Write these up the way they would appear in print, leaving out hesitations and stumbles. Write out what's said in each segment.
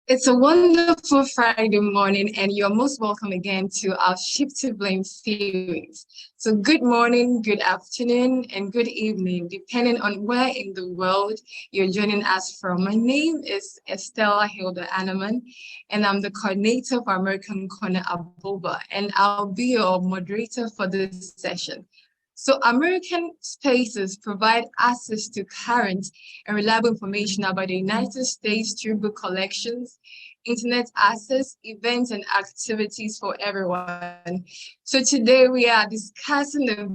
It's a wonderful Friday morning, and you're most welcome again to our Shift to Blame series. So, good morning, good afternoon, and good evening, depending on where in the world you're joining us from. My name is Estella Hilda Anneman, and I'm the coordinator for American Corner Aboba, and I'll be your moderator for this session. So American Spaces provide access to current and reliable information about the United States through book collections, internet access, events, and activities for everyone. So today we are discussing a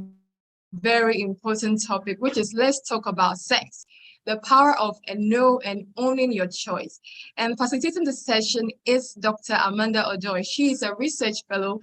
very important topic, which is let's talk about sex, the power of a no and owning your choice. And facilitating the session is Dr. Amanda Odoy. She is a research fellow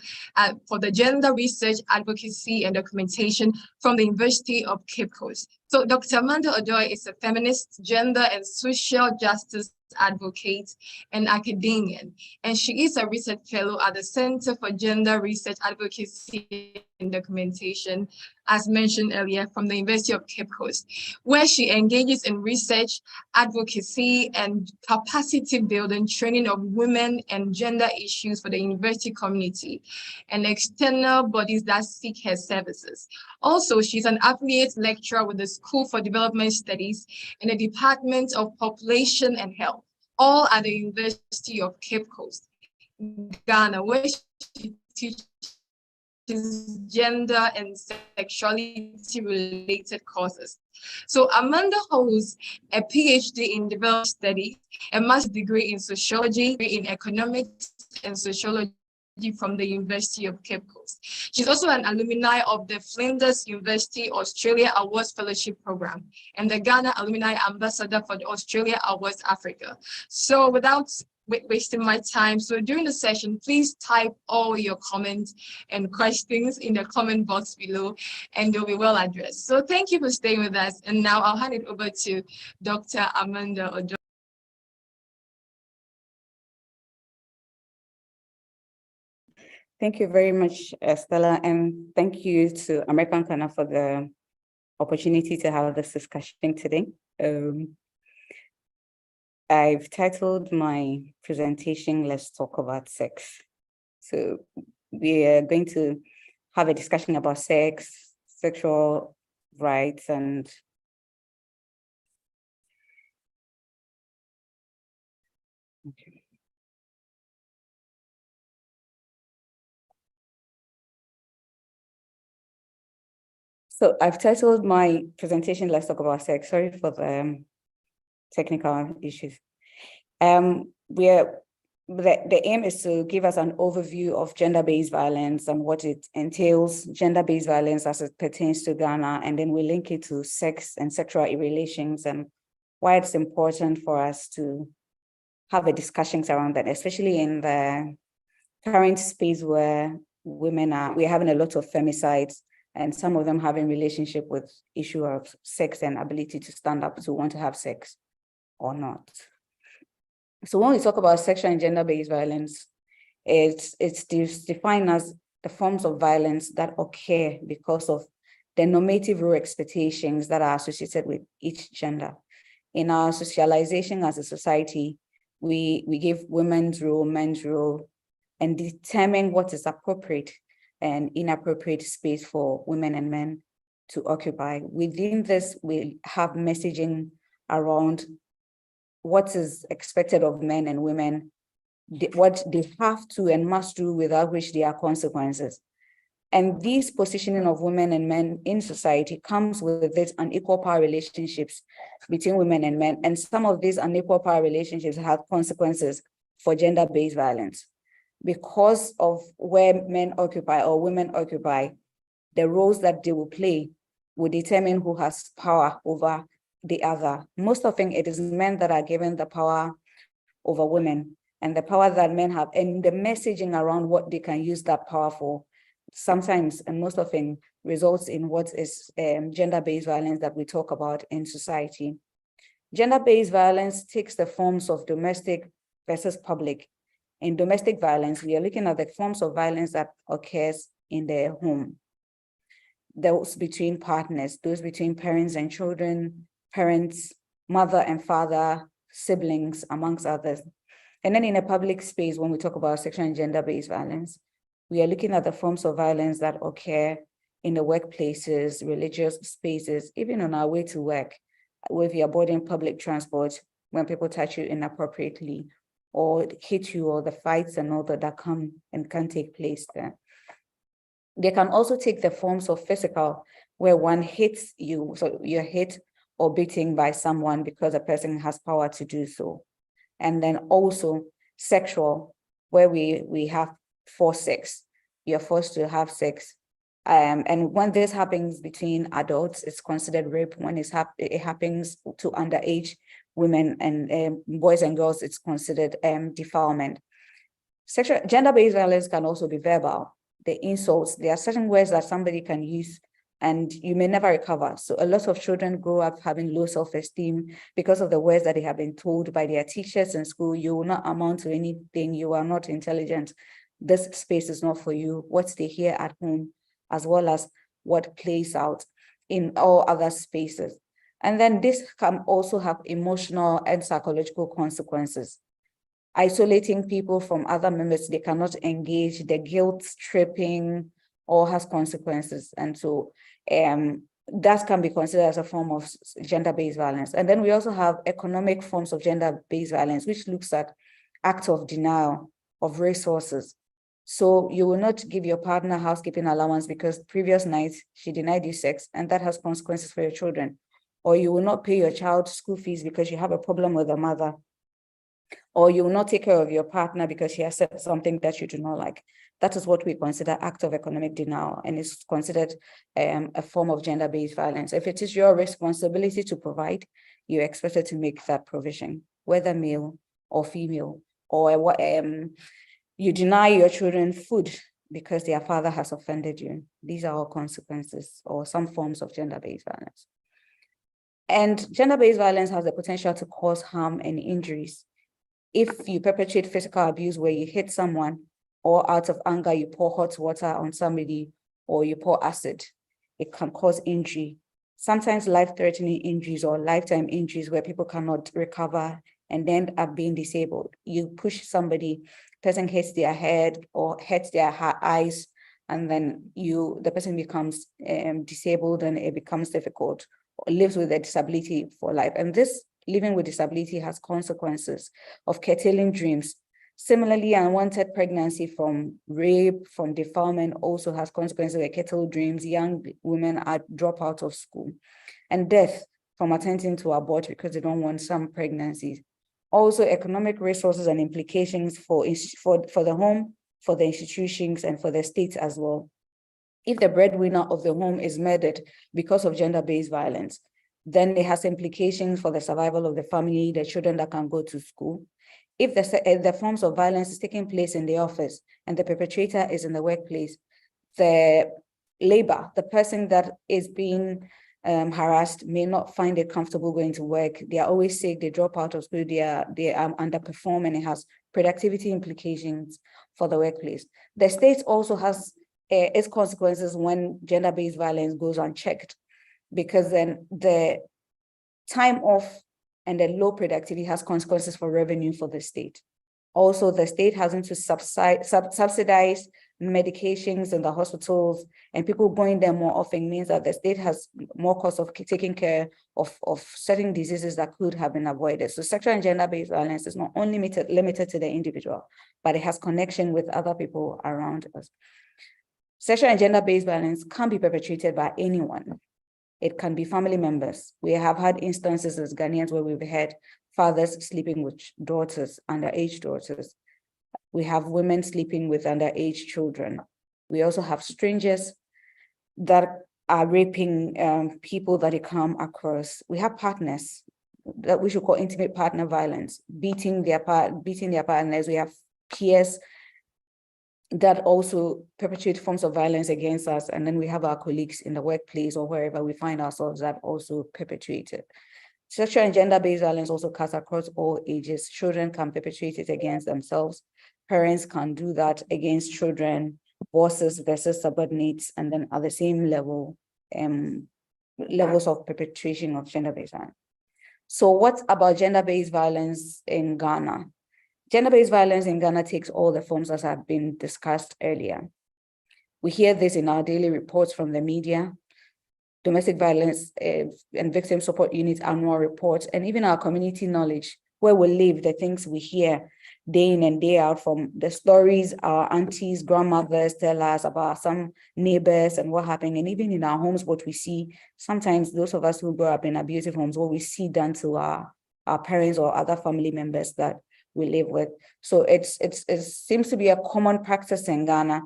for the Gender Research Advocacy and Documentation from the University of Cape Coast. So Dr. Amanda Odoy is a feminist, gender and social justice advocate and academician, and she is a research fellow at the Center for Gender Research Advocacy and Documentation, as mentioned earlier, from the University of Cape Coast, where she engages in research, advocacy, and capacity building training of women and gender issues for the university community and external bodies that seek her services. Also, she's an affiliate lecturer with the School for Development Studies in the Department of Population and Health, all at the University of Cape Coast, Ghana, where she teaches gender and sexuality related courses. So Amanda holds a PhD in development studies, a master's degree in sociology, in economics and sociology from the University of Cape Coast. She's also an alumni of the Flinders University Australia Awards Fellowship Program and the Ghana Alumni Ambassador for the Australia Awards Africa. So without wasting my time, so during the session, please type all your comments and questions in the comment box below and they'll be well addressed. So thank you for staying with us. And now I'll hand it over to Dr. Amanda Odoy. Thank you very much, Stella, and thank you to American Corner for the opportunity to have this discussion today. I've titled my presentation, Let's Talk About Sex. So we are going to have a discussion about sex, sexual rights, and okay. So I've titled my presentation, Let's Talk About Sex. Sorry for the technical issues. The aim is to give us an overview of gender-based violence and what it entails, gender-based violence as it pertains to Ghana, and then we link it to sex and sexual relations and why it's important for us to have a discussions around that, especially in the current space where we're having a lot of femicides, and some of them having relationship with issue of sex and ability to stand up to want to have sex or not. So when we talk about sexual and gender-based violence, it's defined as the forms of violence that occur because of the normative role expectations that are associated with each gender. In our socialization as a society, we give women's role, men's role, and determine what is appropriate and inappropriate space for women and men to occupy. Within this, we have messaging around what is expected of men and women, what they have to and must do without which there are consequences. And this positioning of women and men in society comes with this unequal power relationships between women and men. And some of these unequal power relationships have consequences for gender-based violence. Because of where men occupy or women occupy, the roles that they will play will determine who has power over the other. Most often it is men that are given the power over women, and the power that men have and the messaging around what they can use that power for sometimes and most often results in what is gender-based violence that we talk about in society. Gender-based violence takes the forms of domestic versus public. In domestic violence, we are looking at the forms of violence that occurs in the home. Those between partners, those between parents and children, parents, mother and father, siblings, amongst others. And then in a public space, when we talk about sexual and gender-based violence, we are looking at the forms of violence that occur in the workplaces, religious spaces, even on our way to work, if you're boarding public transport, when people touch you inappropriately or hit you, or the fights and all that come and can take place there. They can also take the forms of physical, where one hits you, so you're hit or beaten by someone because a person has power to do so. And then also sexual, where we have forced sex. You're forced to have sex. And when this happens between adults, it's considered rape. When it happens to underage women and boys and girls, it's considered defilement. Sexual gender-based violence can also be verbal. The insults, there are certain words that somebody can use and you may never recover. So a lot of children grow up having low self-esteem because of the words that they have been told by their teachers in school. You will not amount to anything. You are not intelligent. This space is not for you. What they hear at home, as well as what plays out in all other spaces. And then this can also have emotional and psychological consequences. Isolating people from other members, they cannot engage, the guilt tripping all has consequences. And so that can be considered as a form of gender-based violence. And then we also have economic forms of gender-based violence, which looks at acts of denial of resources. So you will not give your partner housekeeping allowance because previous night she denied you sex, and that has consequences for your children. Or you will not pay your child school fees because you have a problem with the mother. Or you will not take care of your partner because she has said something that you do not like. That is what we consider act of economic denial, and is considered a form of gender-based violence. If it is your responsibility to provide, you're expected to make that provision, whether male or female, or you deny your children food because their father has offended you. These are all consequences or some forms of gender-based violence. And gender-based violence has the potential to cause harm and injuries. If you perpetrate physical abuse where you hit someone, or out of anger, you pour hot water on somebody, or you pour acid, it can cause injury. Sometimes life-threatening injuries or lifetime injuries where people cannot recover and end up being disabled. You push somebody, person hits their head or hits their eyes, and then the person becomes disabled, and it becomes difficult, or lives with a disability for life. And this living with disability has consequences of curtailing dreams. Similarly, unwanted pregnancy from rape, from defilement also has consequences like curtailed dreams. Young women drop out of school, and death from attempting to abort because they don't want some pregnancies. Also, economic resources and implications for the home, for the institutions, and for the state as well. If the breadwinner of the home is murdered because of gender-based violence, then it has implications for the survival of the family, the children that can go to school. If the forms of violence is taking place in the office and the perpetrator is in the workplace, the labor, the person that is being harassed may not find it comfortable going to work. They are always sick, they drop out of school, they underperform, and it has productivity implications for the workplace. The state also has its consequences when gender-based violence goes unchecked, because then the time off and the low productivity has consequences for revenue for the state. Also, the state having to subsidize medications in the hospitals, and people going there more often means that the state has more cost of taking care of certain diseases that could have been avoided. So sexual and gender-based violence is not only limited to the individual, but it has connection with other people around us. Sexual and gender-based violence can be perpetrated by anyone. It can be family members. We have had instances as Ghanaians where we've had fathers sleeping with daughters, underage daughters. We have women sleeping with underage children. We also have strangers that are raping people that they come across. We have partners that we should call intimate partner violence, beating their partners. We have peers that also perpetrate forms of violence against us. And then we have our colleagues in the workplace or wherever we find ourselves that also perpetrate it. Sexual and gender-based violence also cuts across all ages. Children can perpetrate it against themselves. Parents can do that against children, bosses versus subordinates, and then at the same level, levels of perpetration of gender-based violence. So what about gender-based violence in Ghana? Gender-based violence in Ghana takes all the forms as have been discussed earlier. We hear this in our daily reports from the media, domestic violence and victim support unit annual reports, and even our community knowledge, where we live, the things we hear day in and day out from the stories our aunties, grandmothers tell us about some neighbors and what happened. And even in our homes, what we see, sometimes those of us who grow up in abusive homes, what we see done to our parents or other family members that we live with. So it seems to be a common practice in Ghana.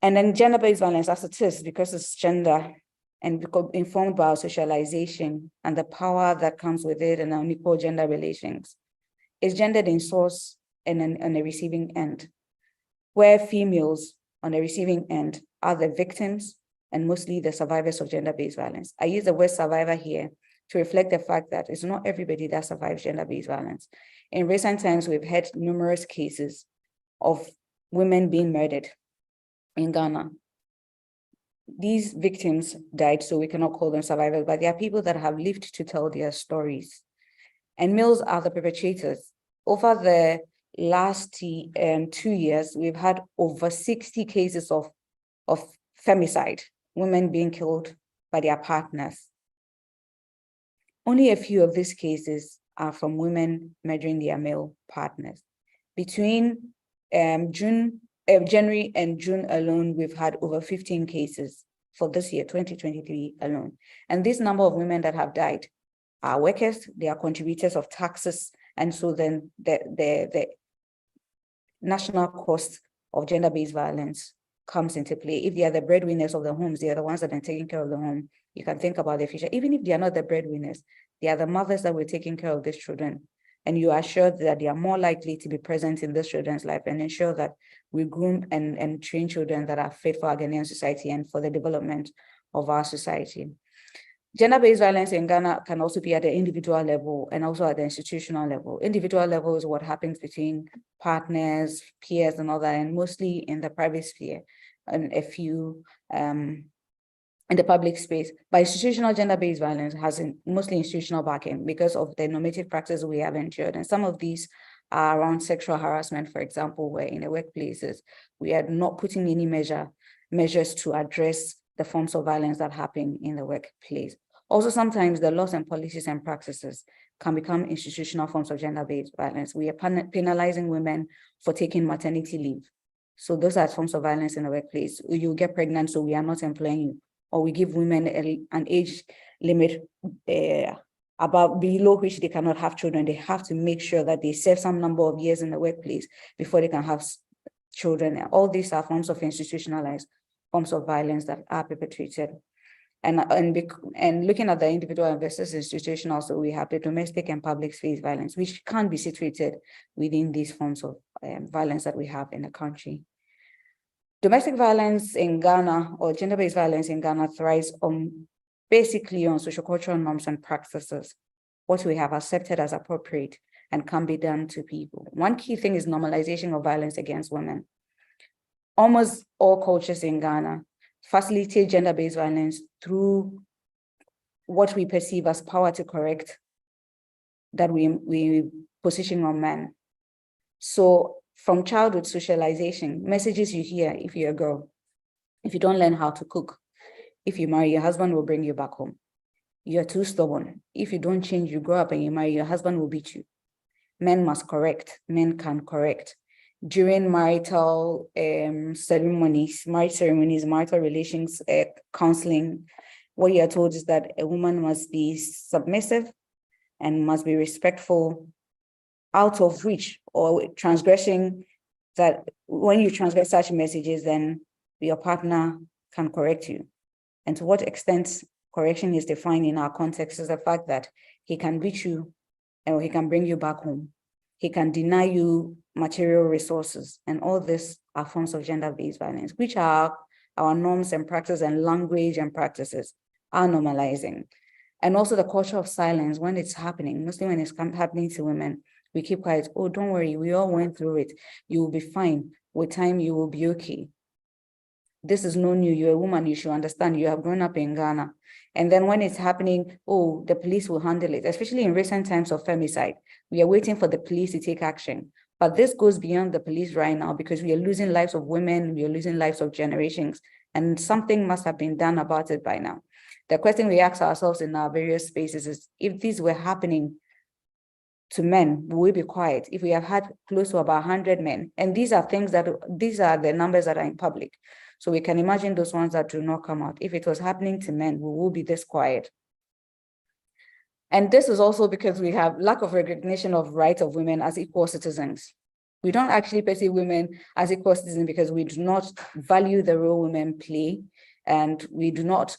And then gender-based violence, as it is, because it's gender and informed by our socialization and the power that comes with it and unequal gender relations, is gendered in source and on the receiving end, where females on the receiving end are the victims and mostly the survivors of gender-based violence. I use the word survivor here to reflect the fact that it's not everybody that survives gender-based violence. In recent times, we've had numerous cases of women being murdered in Ghana. These victims died, so we cannot call them survivors, but they are people that have lived to tell their stories. And males are the perpetrators. Over the last 2 years, we've had over 60 cases of femicide, women being killed by their partners. Only a few of these cases are from women murdering their male partners. Between January and June alone, we've had over 15 cases for this year, 2023 alone. And this number of women that have died are workers, they are contributors of taxes. And so then the national cost of gender-based violence comes into play. If they are the breadwinners of the homes, they are the ones that are taking care of the home, you can think about the future. Even if they are not the breadwinners, they are the mothers that were taking care of these children. And you are sure that they are more likely to be present in these children's life and ensure that we groom and train children that are fit for our Ghanaian society and for the development of our society. Gender-based violence in Ghana can also be at the individual level and also at the institutional level. Individual level is what happens between partners, peers, and all that, and mostly in the private sphere, and a few in the public space. But institutional gender-based violence has mostly institutional backing because of the normative practices we have endured. And some of these are around sexual harassment, for example, where in the workplaces, we are not putting any measures to address the forms of violence that happen in the workplace. Also, sometimes the laws and policies and practices can become institutional forms of gender-based violence. We are penalizing women for taking maternity leave. So those are forms of violence in the workplace. You get pregnant, so we are not employing you. Or we give women an age limit about below which they cannot have children. They have to make sure that they serve some number of years in the workplace before they can have children. All these are forms of institutionalized forms of violence that are perpetrated. And looking at the individual versus institutional, so we have the domestic and public space violence, which can be situated within these forms of violence that we have in the country. Domestic violence in Ghana, or gender-based violence in Ghana, thrives basically on sociocultural norms and practices, what we have accepted as appropriate and can be done to people. One key thing is normalization of violence against women. Almost all cultures in Ghana facilitate gender-based violence through what we perceive as power to correct that we position on men. So from childhood socialization, messages you hear if you're a girl, if you don't learn how to cook, if you marry, your husband will bring you back home. You're too stubborn. If you don't change, you grow up and you marry, your husband will beat you. Men must correct, men can correct. During marital ceremonies, marital relations counseling, what you are told is that a woman must be submissive and must be respectful, out of reach or transgressing, that when you transgress such messages, then your partner can correct you. And to what extent correction is defined in our context is the fact that he can beat you and he can bring you back home. He can deny you material resources. And all this are forms of gender-based violence, which are our norms and practices and language and practices are normalizing. And also the culture of silence when it's happening, mostly when it's happening to women, we keep quiet. Oh, don't worry, we all went through it. You will be fine. With time, you will be okay. this is no new, you're a woman, you should understand, you have grown up in Ghana. And then when it's happening, oh, the police will handle it, especially in recent times of femicide. We are waiting for the police to take action. But this goes beyond the police right now because we are losing lives of women, we are losing lives of generations, and something must have been done about it by now. The question we ask ourselves in our various spaces is, if these were happening to men, will we be quiet? If we have had close to about 100 men, and these are the numbers that are in public. So we can imagine those ones that do not come out. If it was happening to men, we will be this quiet. And this is also because we have lack of recognition of rights of women as equal citizens. We don't actually perceive women as equal citizens because we do not value the role women play, and we do not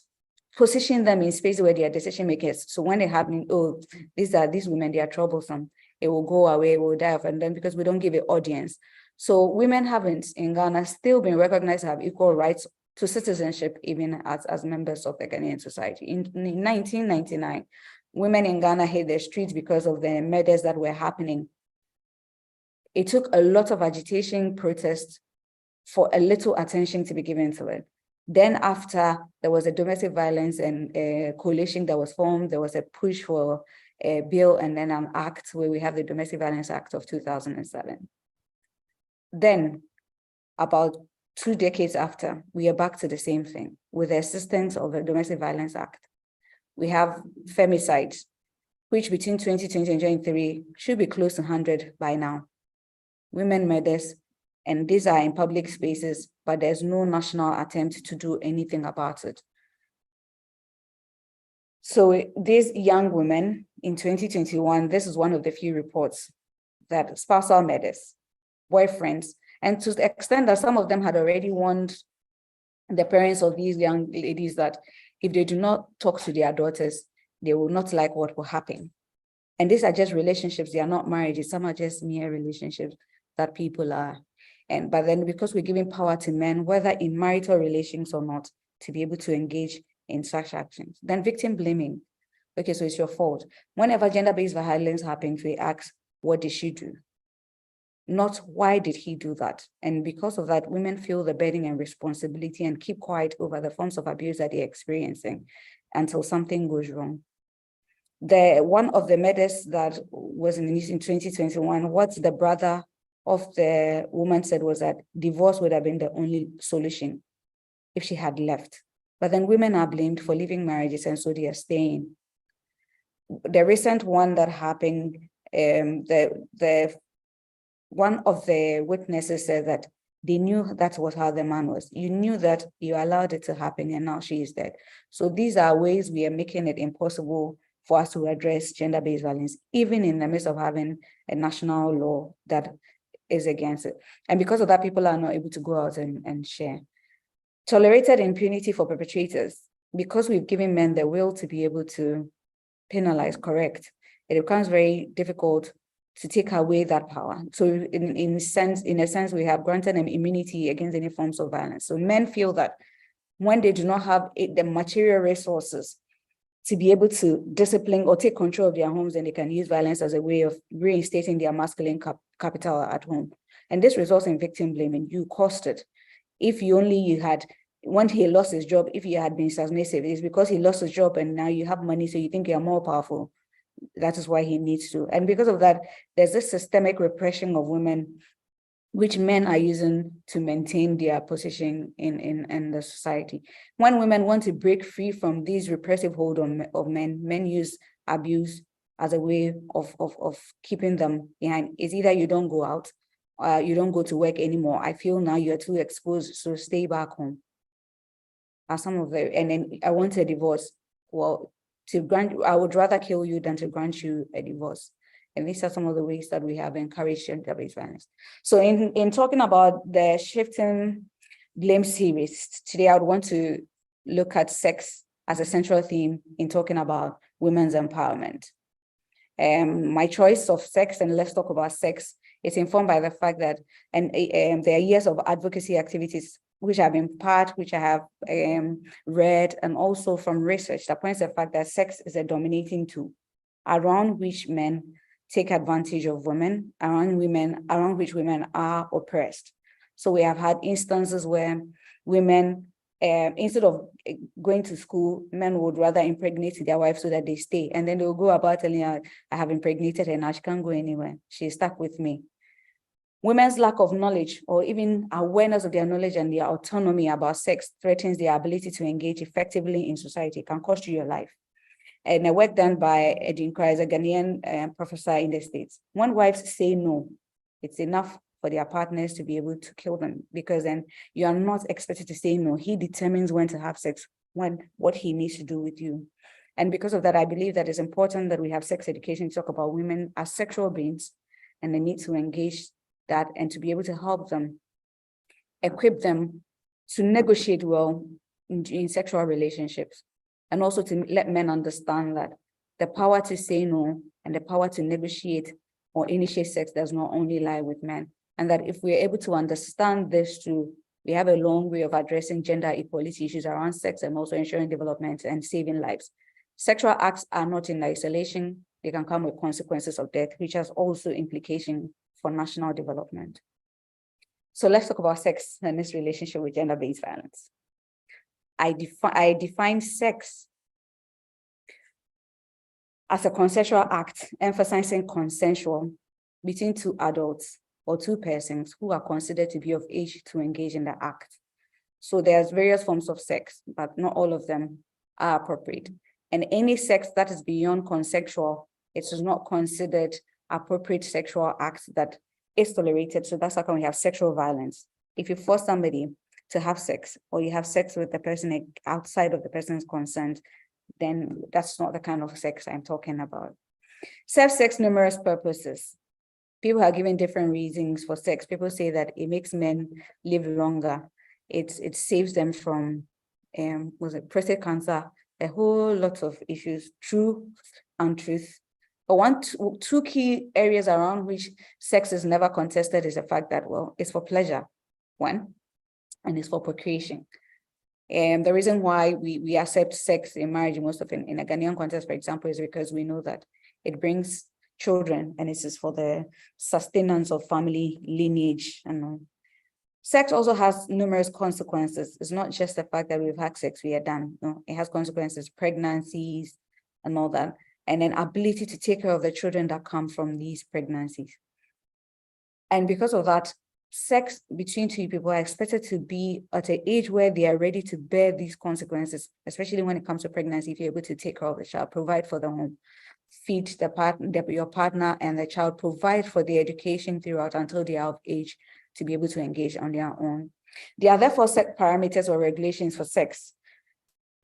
position them in spaces where they are decision makers. So when they happen, oh, these women, they are troublesome, it will go away, it will die off, and then because we don't give it audience. So women haven't in Ghana still been recognized to have equal rights to citizenship, even as members of the Ghanaian society. In 1999, women in Ghana hit the streets because of the murders that were happening. It took a lot of agitation, protest for a little attention to be given to it. Then after, there was a domestic violence and a coalition that was formed, there was a push for a bill and then an act where we have the Domestic Violence Act of 2007. Then, about 2 decades after, we are back to the same thing with the assistance of the Domestic Violence Act. We have femicide, which between 2020 and 2023 should be close to 100 by now. Women murders, and these are in public spaces, but there's no national attempt to do anything about it. So these young women in 2021, this is one of the few reports that spousal murders, boyfriends, and to the extent that some of them had already warned the parents of these young ladies that if they do not talk to their daughters, they will not like what will happen. And these are just relationships, they are not marriages, some are just mere relationships that people are. But then because we're giving power to men, whether in marital relations or not, to be able to engage in such actions. Then victim blaming. Okay, so it's your fault. Whenever gender-based violence happens, we ask, what did she do? Not why did he do that? And because of that, women feel the burden and responsibility and keep quiet over the forms of abuse that they're experiencing until something goes wrong. One of the murders that was in the news in 2021, what the brother of the woman said was that divorce would have been the only solution if she had left. But then women are blamed for leaving marriages, and so they are staying. The recent one that happened, one of the witnesses said that they knew that was how the man was. You knew that, you allowed it to happen, and now she is dead. So these are ways we are making it impossible for us to address gender-based violence, even in the midst of having a national law that is against it. And because of that, people are not able to go out and share. Tolerated impunity for perpetrators. Because we've given men the will to be able to penalize, correct, it becomes very difficult to take away that power. So in a sense, we have granted them immunity against any forms of violence. So men feel that when they do not have the material resources to be able to discipline or take control of their homes, and they can use violence as a way of reinstating their masculine capital at home. And this results in victim blaming. You caused it. If you had, when he lost his job, if you had been submissive, it's because he lost his job and now you have money, so you think you're more powerful. That is why he needs to. And because of that, there's this systemic repression of women, which men are using to maintain their position in the society. When women want to break free from these repressive hold of men use abuse as a way of keeping them behind. It's either you don't go out, you don't go to work anymore. I feel now you're too exposed, so stay back home. And then I want a divorce. Well, I would rather kill you than to grant you a divorce. And these are some of the ways that we have encouraged gender-based violence. So in talking about the shifting blame series, today I would want to look at sex as a central theme in talking about women's empowerment. My choice of sex, and let's talk about sex, is informed by the fact that there are years of advocacy activities which have been which I have read, and also from research that points to the fact that sex is a dominating tool around which men take advantage of women, around which women are oppressed. So we have had instances where women, instead of going to school, men would rather impregnate their wife so that they stay. And then they'll go about telling her, I have impregnated her, now she can't go anywhere. She's stuck with me. Women's lack of knowledge or even awareness of their knowledge and their autonomy about sex threatens their ability to engage effectively in society. It can cost you your life. And a work done by Edwin Christ, a Ghanaian professor in the States. When wives say no, it's enough for their partners to be able to kill them, because then you are not expected to say no. He determines when to have sex, what he needs to do with you. And because of that, I believe that it's important that we have sex education to talk about women as sexual beings and the need to engage that and to be able to help them, equip them to negotiate well in sexual relationships. And also to let men understand that the power to say no and the power to negotiate or initiate sex does not only lie with men. And that if we're able to understand this too, we have a long way of addressing gender equality issues around sex and also ensuring development and saving lives. Sexual acts are not in isolation. They can come with consequences of death, which has also implications for national development. So let's talk about sex and its relationship with gender-based violence. I define sex as a consensual act, emphasizing consensual between two adults or two persons who are considered to be of age to engage in the act. So there's various forms of sex, but not all of them are appropriate. And any sex that is beyond consensual, it is not considered appropriate sexual act that is tolerated. So that's how come we have sexual violence. If you force somebody to have sex, or you have sex with the person outside of the person's consent, then that's not the kind of sex I'm talking about. Serves sex numerous purposes. People are given different reasons for sex. People say that it makes men live longer. It saves them from prostate cancer, a whole lot of issues, true and truth. But two key areas around which sex is never contested is the fact that, well, it's for pleasure, one, and it's for procreation. And the reason why we accept sex in marriage most often in a Ghanaian context, for example, is because we know that it brings children and it is for the sustenance of family lineage. And sex also has numerous consequences. It's not just the fact that we've had sex, we are done. No, it has consequences, pregnancies and all that. And then ability to take care of the children that come from these pregnancies. And because of that, sex between two people are expected to be at an age where they are ready to bear these consequences, especially when it comes to pregnancy. If you're able to take care of the child, provide for the home, feed your partner and the child, provide for the education throughout until they are of age to be able to engage on their own. There are therefore set parameters or regulations for sex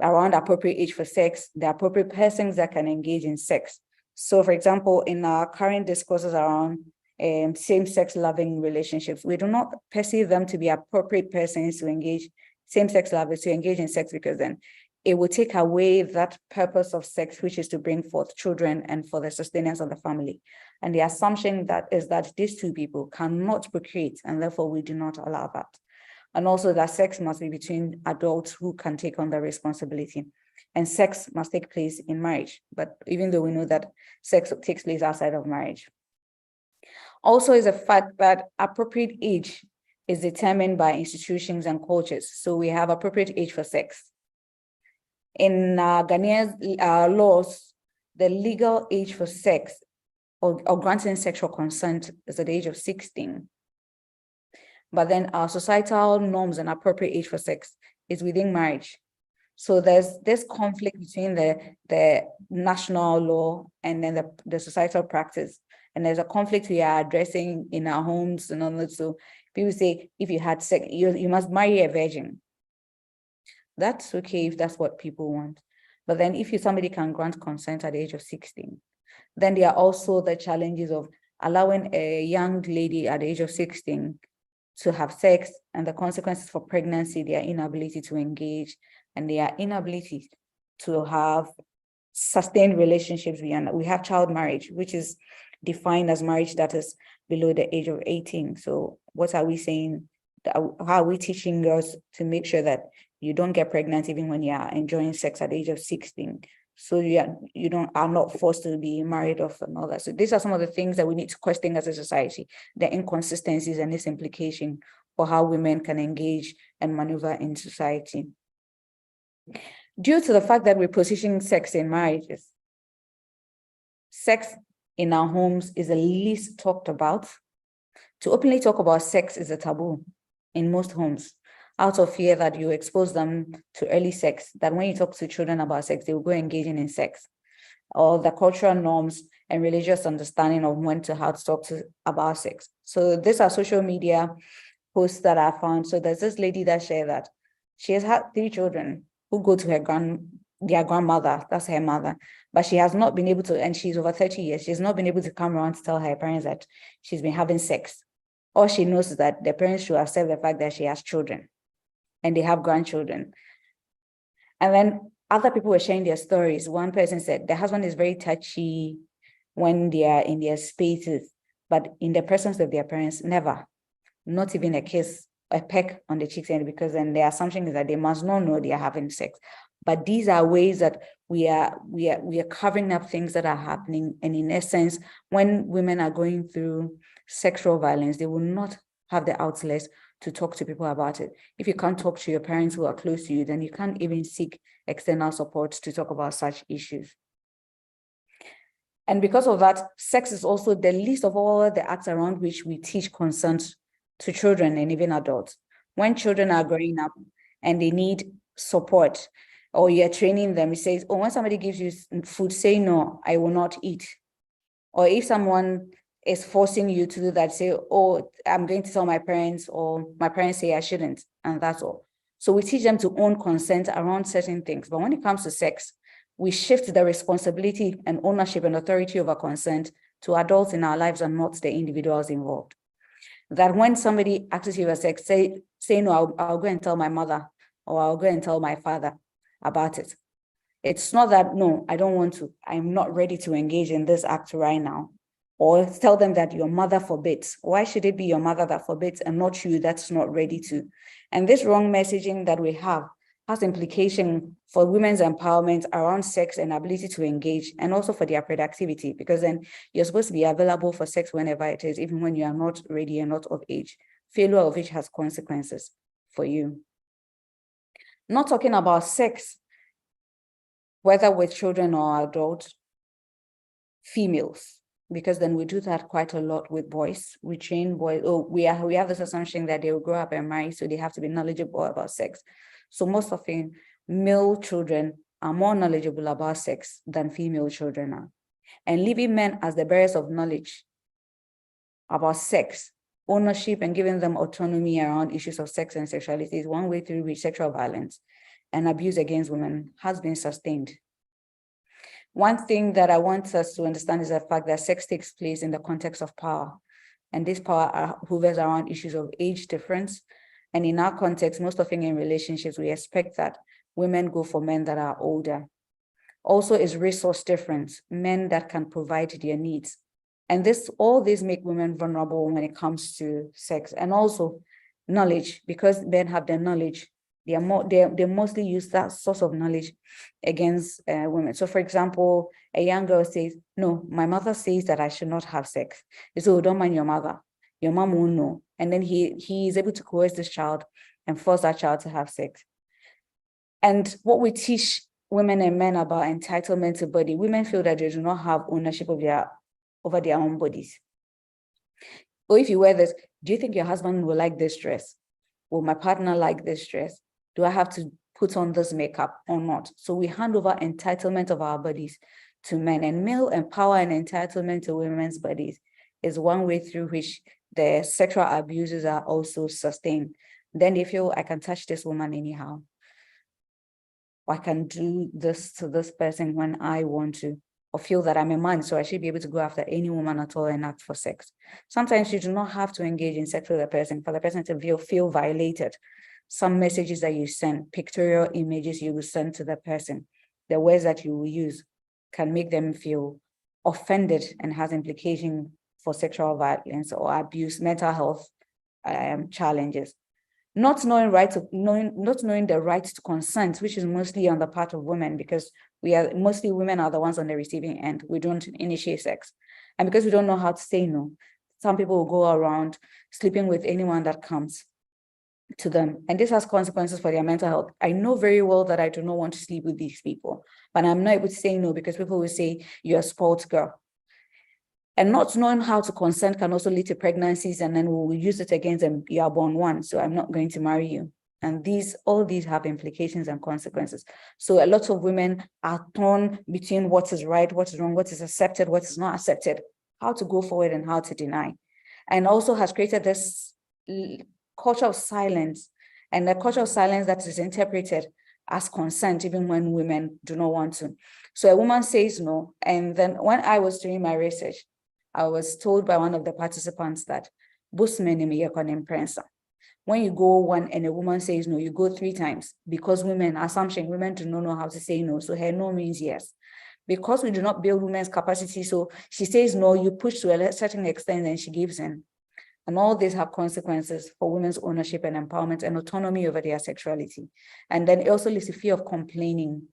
around appropriate age for sex, the appropriate persons that can engage in sex. So for example, in our current discourses around same-sex loving relationships, we do not perceive them to be appropriate persons to engage, same-sex lovers to engage in sex, because then it will take away that purpose of sex, which is to bring forth children and for the sustenance of the family. And the assumption that is that these two people cannot procreate, and therefore we do not allow that. And also that sex must be between adults who can take on the responsibility. And sex must take place in marriage. But even though we know that sex takes place outside of marriage. Also is a fact that appropriate age is determined by institutions and cultures. So we have appropriate age for sex. In Ghanaian laws, the legal age for sex or granting sexual consent is at the age of 16. But then our societal norms and appropriate age for sex is within marriage. So there's this conflict between the national law and then the societal practice. And there's a conflict we are addressing in our homes and all that. So people say, if you had sex, you must marry a virgin. That's okay if that's what people want. But then if somebody can grant consent at the age of 16, then there are also the challenges of allowing a young lady at the age of 16 to have sex, and the consequences for pregnancy, their inability to engage, and their inability to have sustained relationships. We have child marriage, which is defined as marriage that is below the age of 18. So what are we saying? How are we teaching girls to make sure that you don't get pregnant even when you are enjoying sex at the age of 16? So you are not forced to be married off and all that. So these are some of the things that we need to question as a society, the inconsistencies and its implication for how women can engage and maneuver in society. Due to the fact that we're positioning sex in marriages, sex in our homes is the least talked about. To openly talk about sex is a taboo in most homes, out of fear that you expose them to early sex, that when you talk to children about sex, they will go engaging in sex, or the cultural norms and religious understanding of when to how to talk about sex. So these are social media posts that I found. So there's this lady that shared that she has had 3 children who go to their grandmother, that's her mother, but she has not been able to, and she's over 30 years, she's not been able to come around to tell her parents that she's been having sex. All she knows is that the parents should accept the fact that she has children and they have grandchildren. And then other people were sharing their stories. One person said the husband is very touchy when they are in their spaces, but in the presence of their parents, never, not even a kiss, a peck on the cheeks, and because then the assumption is that they must not know they are having sex. But these are ways that we are covering up things that are happening. And in essence, when women are going through sexual violence, they will not have the outlets to talk to people about it. If you can't talk to your parents who are close to you, then you can't even seek external support to talk about such issues. And because of that, sex is also the least of all the acts around which we teach consent to children and even adults. When children are growing up and they need support, or you're training them, it says, oh, when somebody gives you food, say no, I will not eat. Or if someone is forcing you to do that, say, oh, I'm going to tell my parents, or my parents say I shouldn't, and that's all. So we teach them to own consent around certain things. But when it comes to sex, we shift the responsibility and ownership and authority over consent to adults in our lives and not the individuals involved. That when somebody asks you about sex, say no, I'll go and tell my mother, or I'll go and tell my father about it. It's not that, no, I don't want to, I'm not ready to engage in this act right now. Or tell them that your mother forbids. Why should it be your mother that forbids and not you that's not ready to? And this wrong messaging that we have has implication for women's empowerment around sex and ability to engage, and also for their productivity, because then you're supposed to be available for sex whenever it is, even when you are not ready and not of age, failure of which has consequences for you. Not talking about sex, whether with children or adults, females, because then we do that quite a lot with boys. We train boys, we have this assumption that they will grow up and marry, so they have to be knowledgeable about sex. So most often, male children are more knowledgeable about sex than female children are. And leaving men as the bearers of knowledge about sex, ownership, and giving them autonomy around issues of sex and sexuality is one way through which sexual violence and abuse against women has been sustained. One thing that I want us to understand is the fact that sex takes place in the context of power. And this power hovers around issues of age difference. And in our context, most often in relationships, we expect that women go for men that are older. Also is resource difference, men that can provide their needs. And all this make women vulnerable when it comes to sex. And also knowledge, because men have their knowledge, they mostly use that source of knowledge against women. So for example, a young girl says, no, my mother says that I should not have sex. They say, oh, don't mind your mother. Your mom won't know. And then he is able to coerce this child and force that child to have sex. And what we teach women and men about entitlement to body, women feel that they do not have ownership of over their own bodies. Or if you wear this, do you think your husband will like this dress? Will my partner like this dress? Do I have to put on this makeup or not? So we hand over entitlement of our bodies to men, and male empower and entitlement to women's bodies is one way through which the sexual abuses are also sustained. Then they feel, I can touch this woman anyhow. I can do this to this person when I want to, or feel that I'm a man, so I should be able to go after any woman at all and act for sex. Sometimes you do not have to engage in sex with a person for the person to feel violated. Some messages that you send, pictorial images you will send to the person, the words that you will use can make them feel offended and has implication for sexual violence or abuse, mental health challenges. Not knowing the right to consent, which is mostly on the part of women, because mostly women are the ones on the receiving end. We don't initiate sex. And because we don't know how to say no, some people will go around sleeping with anyone that comes to them. And this has consequences for their mental health. I know very well that I do not want to sleep with these people, but I'm not able to say no because people will say, you're a sports girl. And not knowing how to consent can also lead to pregnancies, and then we will use it against them. You are born one, so I'm not going to marry you. And all these have implications and consequences. So a lot of women are torn between what is right, what is wrong, what is accepted, what is not accepted, how to go forward and how to deny. And also has created this culture of silence, and the culture of silence that is interpreted as consent, even when women do not want to. So a woman says no. And then when I was doing my research, I was told by one of the participants that when you go one and a woman says no, you go 3 times, because women do not know how to say no. So her no means yes. Because we do not build women's capacity, so she says no, you push to a certain extent and she gives in. And all these have consequences for women's ownership and empowerment and autonomy over their sexuality. And then it also leads to fear of complaining.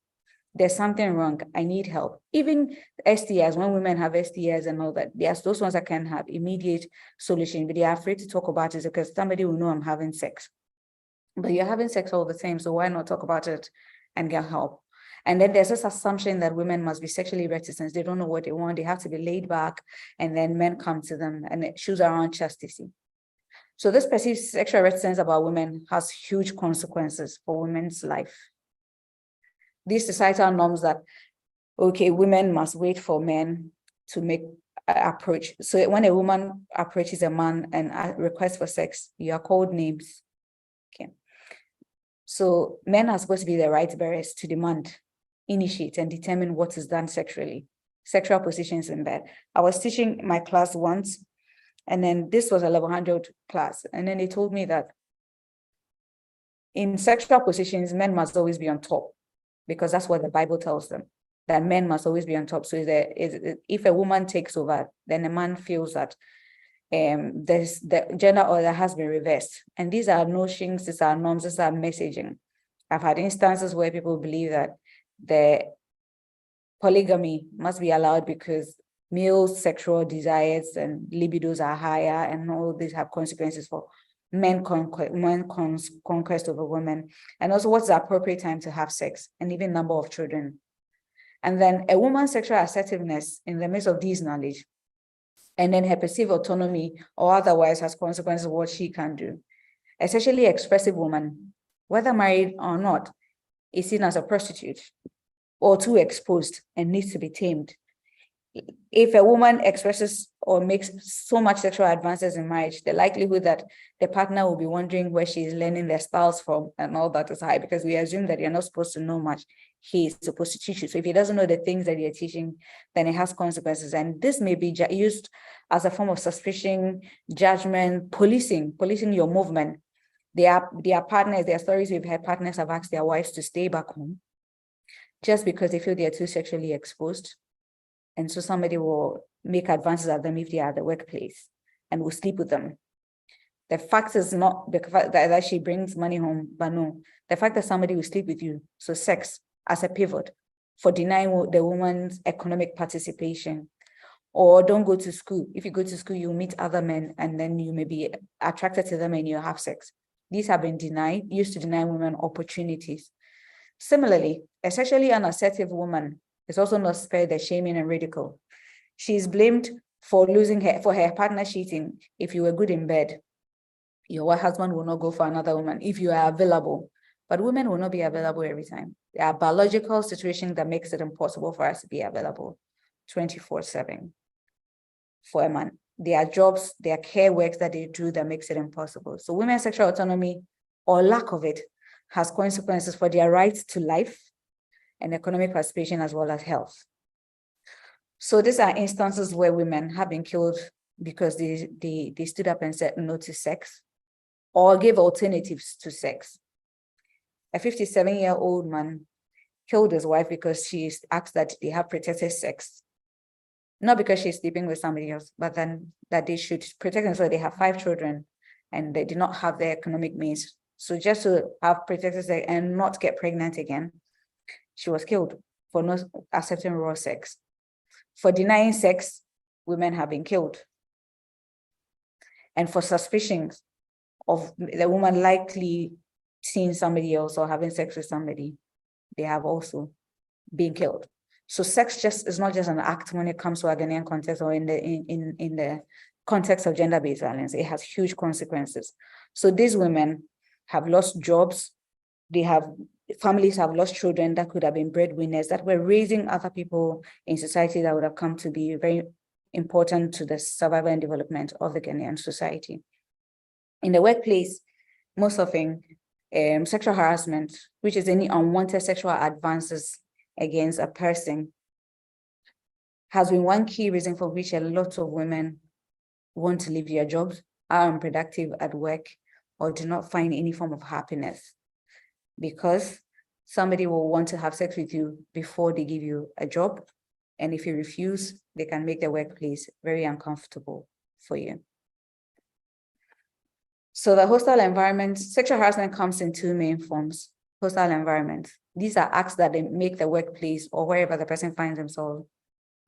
There's something wrong, I need help. Even STIs, when women have STIs and all that, there's those ones that can have immediate solution, but they are afraid to talk about it because somebody will know I'm having sex. But you're having sex all the time, so why not talk about it and get help? And then there's this assumption that women must be sexually reticent. They don't know what they want. They have to be laid back, and then men come to them and it shoes around chastity. So this perceived sexual reticence about women has huge consequences for women's life. These societal norms that, okay, women must wait for men to make an approach. So when a woman approaches a man and requests for sex, you are called names. Okay. So men are supposed to be the right bearers to demand, initiate, and determine what is done sexually, sexual positions in bed. I was teaching my class once, and then this was a level 100 class. And then they told me that in sexual positions, men must always be on top, because that's what the Bible tells them, that men must always be on top. So if a woman takes over, then a man feels that there's the gender order has been reversed. And these are notions, these are norms, these are messaging. I've had instances where people believe that the polygamy must be allowed because male sexual desires and libidos are higher, and all these have consequences for conquest over women, and also what's the appropriate time to have sex, and even number of children. And then a woman's sexual assertiveness in the midst of these knowledge, and then her perceived autonomy or otherwise has consequences of what she can do. Especially expressive woman, whether married or not, is seen as a prostitute or too exposed and needs to be tamed. If a woman expresses or makes so much sexual advances in marriage, the likelihood that the partner will be wondering where she is learning their styles from and all that is high, because we assume that you're not supposed to know much. He is supposed to teach you. So if he doesn't know the things that you're teaching, then it has consequences. And this may be used as a form of suspicion, judgment, policing your movement. Their partners, their stories, we've had partners have asked their wives to stay back home just because they feel they are too sexually exposed. And so somebody will make advances at them if they are at the workplace and will sleep with them. The fact is not the fact that she brings money home, but no, the fact that somebody will sleep with you. So sex as a pivot for denying the woman's economic participation. Or don't go to school. If you go to school, you'll meet other men and then you may be attracted to them and you have sex. These have been used to deny women opportunities. Similarly, a sexually unassertive woman is also not spared the shaming and ridicule. She is blamed for her partner cheating. If you were good in bed, your husband will not go for another woman if you are available. But women will not be available every time. There are biological situations that makes it impossible for us to be available 24/7 for a man. There are jobs, there are care works that they do that makes it impossible. So women's sexual autonomy or lack of it has consequences for their right to life and economic participation as well as health. So these are instances where women have been killed because they stood up and said no to sex or gave alternatives to sex. A 57-year-old man killed his wife because she asked that they have protected sex. Not because she's sleeping with somebody else, but then that they should protect themselves. They have 5 children and they did not have the economic means. So just to have protected sex and not get pregnant again, she was killed for not accepting raw sex. For denying sex, women have been killed. And for suspicions of the woman likely seeing somebody else or having sex with somebody, they have also been killed. So sex just is not just an act when it comes to a Ghanaian context or in the context of gender-based violence. It has huge consequences. So these women have lost jobs. Families have lost children that could have been breadwinners, that were raising other people in society that would have come to be very important to the survival and development of the Ghanaian society. In the workplace, most often, sexual harassment, which is any unwanted sexual advances against a person, has been one key reason for which a lot of women want to leave their jobs, are unproductive at work, or do not find any form of happiness, because somebody will want to have sex with you before they give you a job. And if you refuse, they can make the workplace very uncomfortable for you. So the hostile environment, sexual harassment comes in two main forms. Hostile environment. These are acts that they make the workplace or wherever the person finds themselves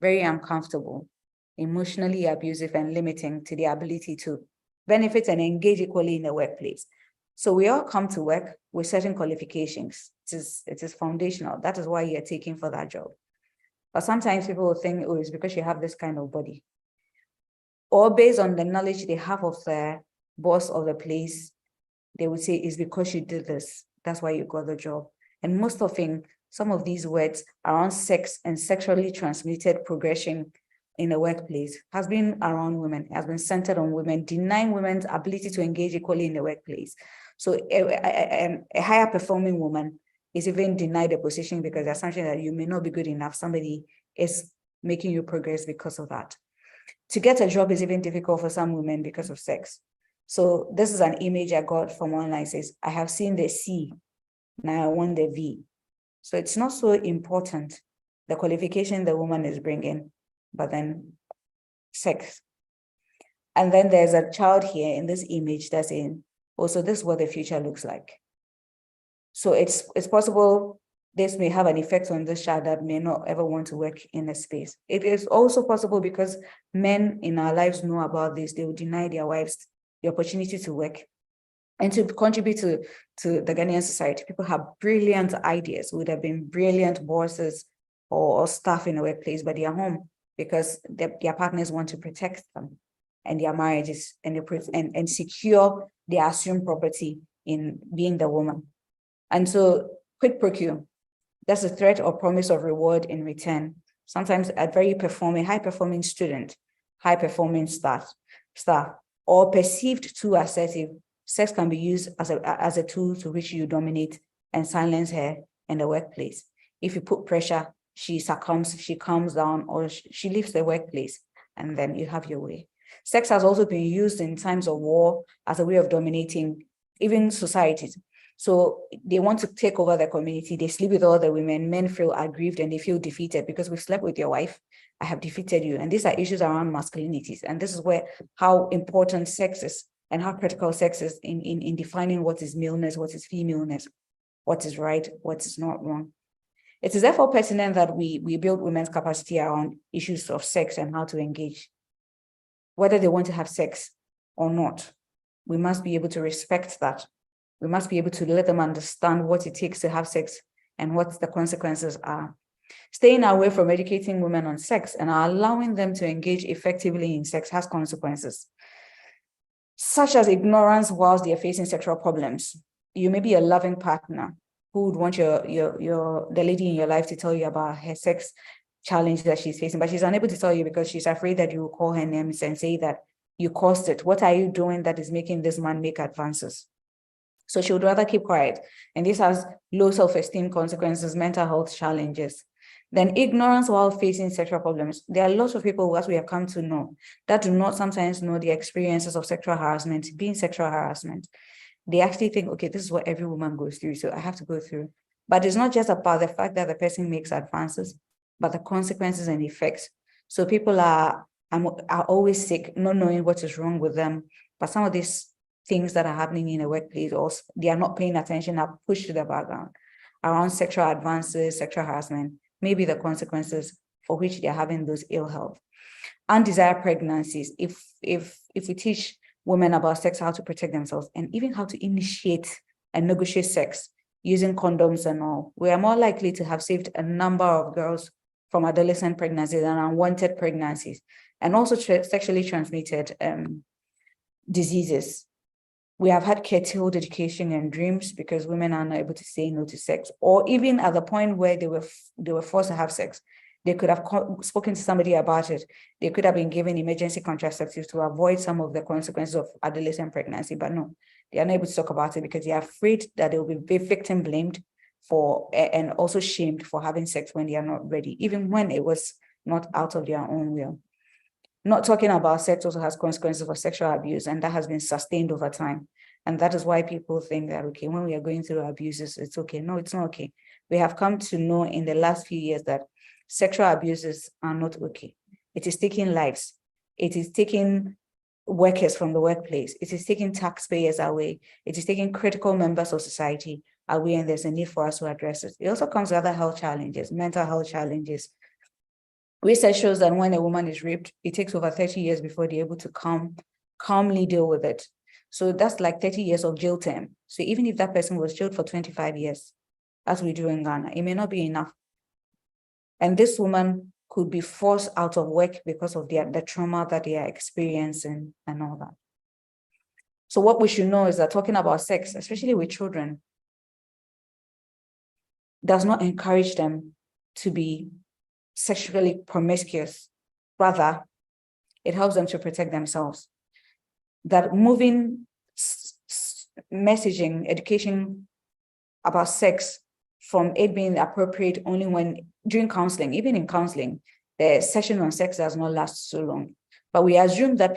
very uncomfortable, emotionally abusive, and limiting to their ability to benefit and engage equally in the workplace. So we all come to work with certain qualifications. It is foundational. That is why you're taking for that job. But sometimes people will think, oh, it's because you have this kind of body. Or based on the knowledge they have of the boss of the place, they would say it's because you did this. That's why you got the job. And most often, some of these words around sex and sexually transmitted progression in the workplace has been around women, has been centered on women, denying women's ability to engage equally in the workplace. So a higher performing woman is even denied a position because the assumption that you may not be good enough. Somebody is making you progress because of that. To get a job is even difficult for some women because of sex. So this is an image I got from online. It says, I have seen the C, now I want the V. So it's not so important, the qualification the woman is bringing, but then sex. And then there's a child here in this image that's in, also this is what the future looks like. So it's possible this may have an effect on this child that may not ever want to work in a space. It is also possible because men in our lives know about this, they will deny their wives the opportunity to work and to contribute to the Ghanaian society. People have brilliant ideas, would have been brilliant bosses or staff in the workplace, but they are home because their partners want to protect them and their marriages and secure their assumed property in being the woman. And so quid pro quo, that's a threat or promise of reward in return. Sometimes a very high-performing student, high-performing staff, or perceived too assertive, sex can be used as a tool to which you dominate and silence her in the workplace. If you put pressure, she succumbs, she calms down, or she leaves the workplace, and then you have your way. Sex has also been used in times of war as a way of dominating even societies. So they want to take over the community. They sleep with all the women. Men feel aggrieved and they feel defeated because we've slept with your wife. I have defeated you. And these are issues around masculinities. And this is where how important sex is and how critical sex is in defining what is maleness, what is femaleness, what is right, what is not wrong. It is therefore pertinent that we build women's capacity around issues of sex and how to engage. Whether they want to have sex or not, we must be able to respect that. We must be able to let them understand what it takes to have sex and what the consequences are. Staying away from educating women on sex and allowing them to engage effectively in sex has consequences, such as ignorance whilst they are facing sexual problems. You may be a loving partner who would want the lady in your life to tell you about her sex challenge that she's facing, but she's unable to tell you because she's afraid that you will call her names and say that you caused it. What are you doing that is making this man make advances? So she would rather keep quiet. And this has low self-esteem consequences, mental health challenges. Then ignorance while facing sexual problems. There are lots of people, as we have come to know, that do not sometimes know the experiences of sexual harassment, being sexual harassment. They actually think, okay, this is what every woman goes through, so I have to go through. But it's not just about the fact that the person makes advances, but the consequences and effects. So people are always sick, not knowing what is wrong with them. But some of these things that are happening in the workplace, also, they are not paying attention, are pushed to the background around sexual advances, sexual harassment, maybe the consequences for which they're having those ill health. Undesired pregnancies. If we teach women about sex, how to protect themselves, and even how to initiate and negotiate sex using condoms and all, we are more likely to have saved a number of girls from adolescent pregnancies and unwanted pregnancies, and also sexually transmitted diseases. We have had curtailed education and dreams because women are not able to say no to sex, or even at the point where they were forced to have sex. They could have spoken to somebody about it. They could have been given emergency contraceptives to avoid some of the consequences of adolescent pregnancy, but no, they are not able to talk about it because they are afraid that they will be victim blamed for, and also shamed for having sex when they are not ready, even when it was not out of their own will. Not talking about sex also has consequences for sexual abuse, and that has been sustained over time. And that is why people think that, okay, when we are going through abuses, it's okay. No, it's not okay. We have come to know in the last few years that sexual abuses are not okay. It is taking lives. It is taking workers from the workplace. It is taking taxpayers away. It is taking critical members of society away, and there's a need for us to address it. It also comes with other health challenges, mental health challenges. Research shows that when a woman is raped, it takes over 30 years before they're able to calmly deal with it. So that's like 30 years of jail term. So even if that person was jailed for 25 years, as we do in Ghana, it may not be enough. And this woman could be forced out of work because of the trauma that they are experiencing and all that. So what we should know is that talking about sex, especially with children, does not encourage them to be sexually promiscuous. Rather, it helps them to protect themselves. That moving messaging, education about sex from it being appropriate only when during counseling, even in counseling, the session on sex does not last so long. But we assume that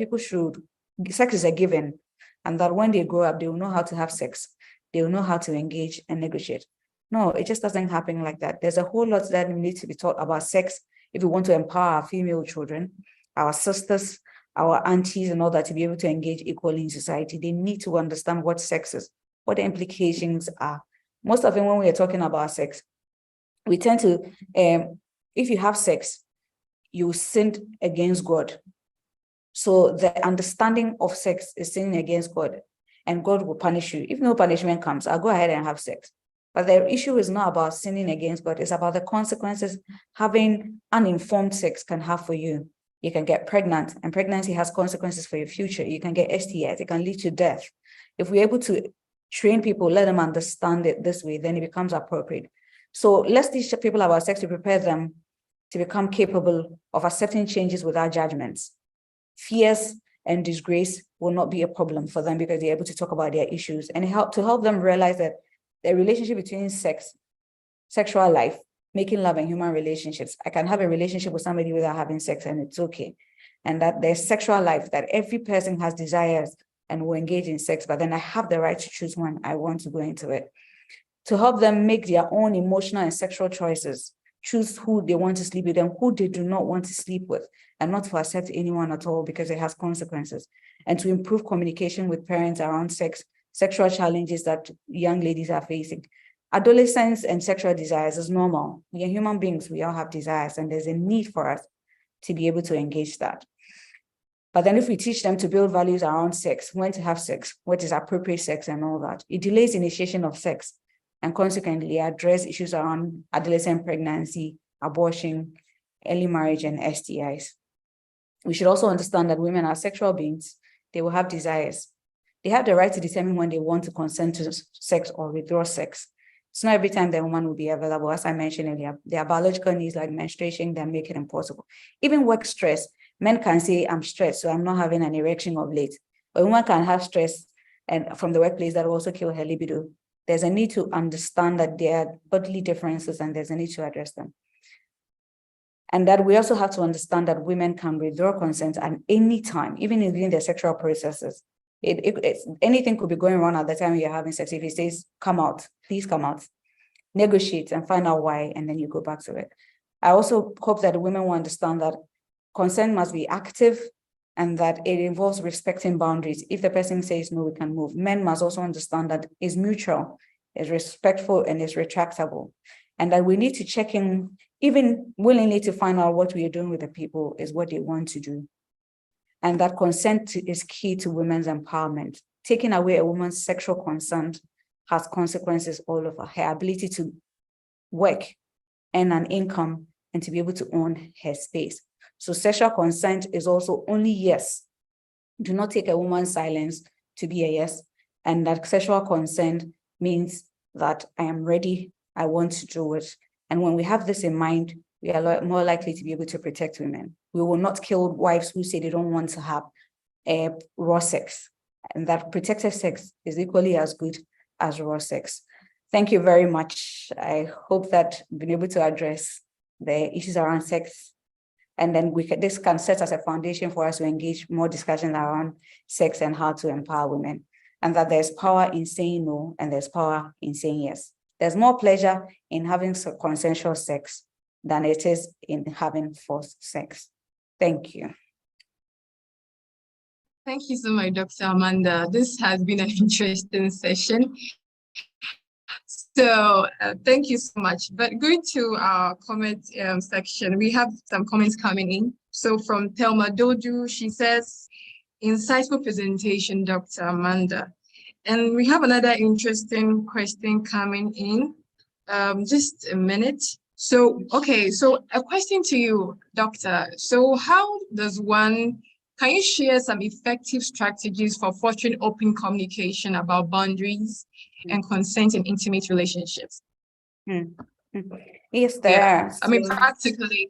sex is a given, and that when they grow up, they will know how to have sex. They will know how to engage and negotiate. No, it just doesn't happen like that. There's a whole lot that needs to be taught about sex if we want to empower our female children, our sisters, our aunties, and all that to be able to engage equally in society. They need to understand what sex is, what the implications are. Most often when we are talking about sex, we tend to, if you have sex, you sinned against God. So the understanding of sex is sinning against God, and God will punish you. If no punishment comes, I'll go ahead and have sex. But the issue is not about sinning against God. It's about the consequences having uninformed sex can have for you. You can get pregnant, and pregnancy has consequences for your future. You can get STIs. It can lead to death. If we're able to train people, let them understand it this way, then it becomes appropriate. So let's teach people about sex to prepare them to become capable of accepting changes without judgments. Fears and disgrace will not be a problem for them because they're able to talk about their issues, and help them realize that the relationship between sexual life, making love, and human relationships. I can have a relationship with somebody without having sex, and it's okay. And that there's sexual life, that every person has desires and will engage in sex, but then I have the right to choose when I want to go into it. To help them make their own emotional and sexual choices, choose who they want to sleep with and who they do not want to sleep with, and not to accept anyone at all because it has consequences. And to improve communication with parents around sex, sexual challenges that young ladies are facing. Adolescence and sexual desires is normal. We are human beings, we all have desires, and there's a need for us to be able to engage that. But then if we teach them to build values around sex, when to have sex, what is appropriate sex and all that, it delays initiation of sex and consequently address issues around adolescent pregnancy, abortion, early marriage, and STIs. We should also understand that women are sexual beings. They will have desires. They have the right to determine when they want to consent to sex or withdraw sex. It's not every time the woman will be available. As I mentioned earlier, their biological needs like menstruation that make it impossible. Even work stress, men can say, I'm stressed, so I'm not having an erection of late. A woman can have stress and from the workplace that will also kill her libido. There's a need to understand that there are bodily differences and there's a need to address them. And that we also have to understand that women can withdraw consent at any time, even within their sexual processes. Anything could be going wrong at the time you're having sex. If he says, come out, please come out, negotiate and find out why, and then you go back to it. I also hope that women will understand that consent must be active and that it involves respecting boundaries. If the person says no, we can move. Men must also understand that it's mutual, it's respectful, and it's retractable. And that we need to check in, even willingly, to find out what we are doing with the people is what they want to do. and that consent is key to women's empowerment. Taking away a woman's sexual consent has consequences all over her ability to work, earn an income, and to be able to own her space. So sexual consent is also only yes. Do not take a woman's silence to be a yes. And that sexual consent means that I am ready, I want to do it. And when we have this in mind, we are more likely to be able to protect women. We will not kill wives who say they don't want to have raw sex. And that protected sex is equally as good as raw sex. Thank you very much. I hope that I've been able to address the issues around sex. And then this can set as a foundation for us to engage more discussion around sex and how to empower women. And that there's power in saying no, and there's power in saying yes. There's more pleasure in having consensual sex than it is in having forced sex. Thank you. Thank you so much, Dr. Amanda. This has been an interesting session. So thank you so much. But going to our comment section, we have some comments coming in. So from Thelma Dodu, she says, insightful presentation, Dr. Amanda. And we have another interesting question coming in. Just a minute. So, okay, so a question to you, Doctor. So how does can you share some effective strategies for fostering open communication about boundaries and consent in intimate relationships? Yes, there are. I mean, practically,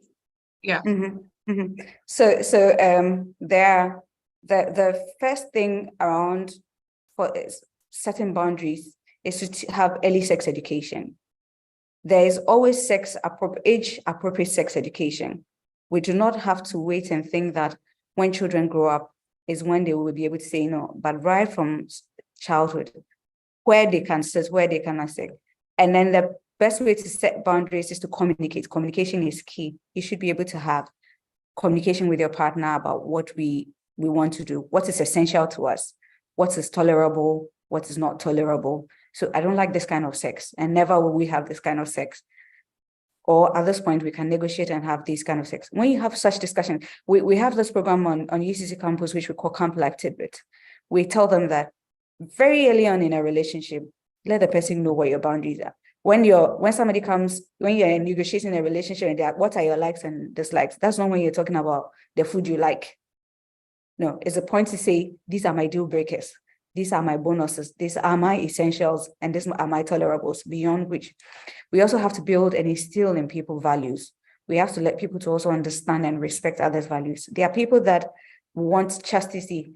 yeah. So there, the first thing around for setting boundaries is to have early sex education. There is always age-appropriate sex education. We do not have to wait and think that when children grow up is when they will be able to say no, but right from childhood, where they can sit, where they cannot sit. And then the best way to set boundaries is to communicate. Communication is key. You should be able to have communication with your partner about what we want to do, what is essential to us, what is tolerable, what is not tolerable. So I don't like this kind of sex, and never will we have this kind of sex. Or at this point, we can negotiate and have these kind of sex. When you have such discussion, we have this program on UCC campus, which we call Camp Like Tidbit. We tell them that very early on in a relationship, let the person know what your boundaries are. When you're negotiating a relationship and they're, what are your likes and dislikes? That's not when you're talking about the food you like. No, it's a point to say, these are my deal breakers. These are my bonuses. These are my essentials. And these are my tolerables, beyond which we also have to build and instill in people values. We have to let people to also understand and respect others' values. There are people that want chastity.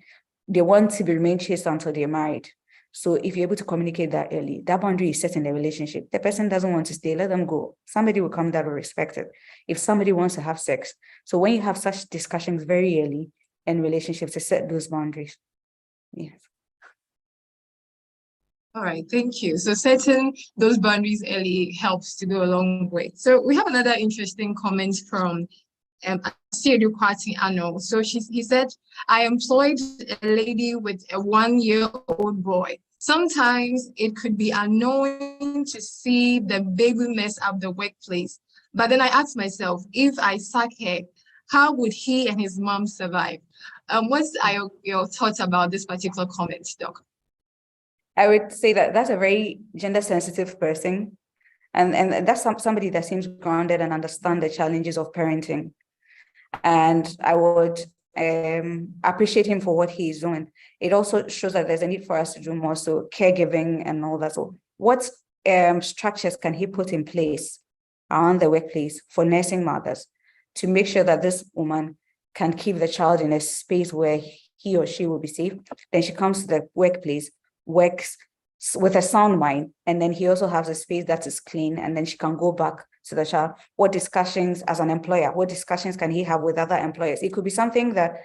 They want to remain chaste until they're married. So if you're able to communicate that early, that boundary is set in the relationship. The person doesn't want to stay, let them go. Somebody will come that will respect it. If somebody wants to have sex. So when you have such discussions very early in relationships, to set those boundaries. Yes. All right, thank you. So setting those boundaries early helps to go a long way. So we have another interesting comment from Asiedu Kwati Ano. So he said, I employed a lady with a 1-year-old boy. Sometimes it could be annoying to see the baby mess up the workplace. But then I asked myself, if I sack her, how would he and his mom survive? What's your thoughts about this particular comment, Doc? I would say that that's a very gender sensitive person. And that's somebody that seems grounded and understand the challenges of parenting. And I would appreciate him for what he's doing. It also shows that there's a need for us to do more, so caregiving and all that. So what structures can he put in place around the workplace for nursing mothers to make sure that this woman can keep the child in a space where he or she will be safe? Then she comes to the workplace, works with a sound mind, and then he also has a space that is clean, and then she can go back to the child. What discussions as an employer, what discussions can he have with other employers? It could be something that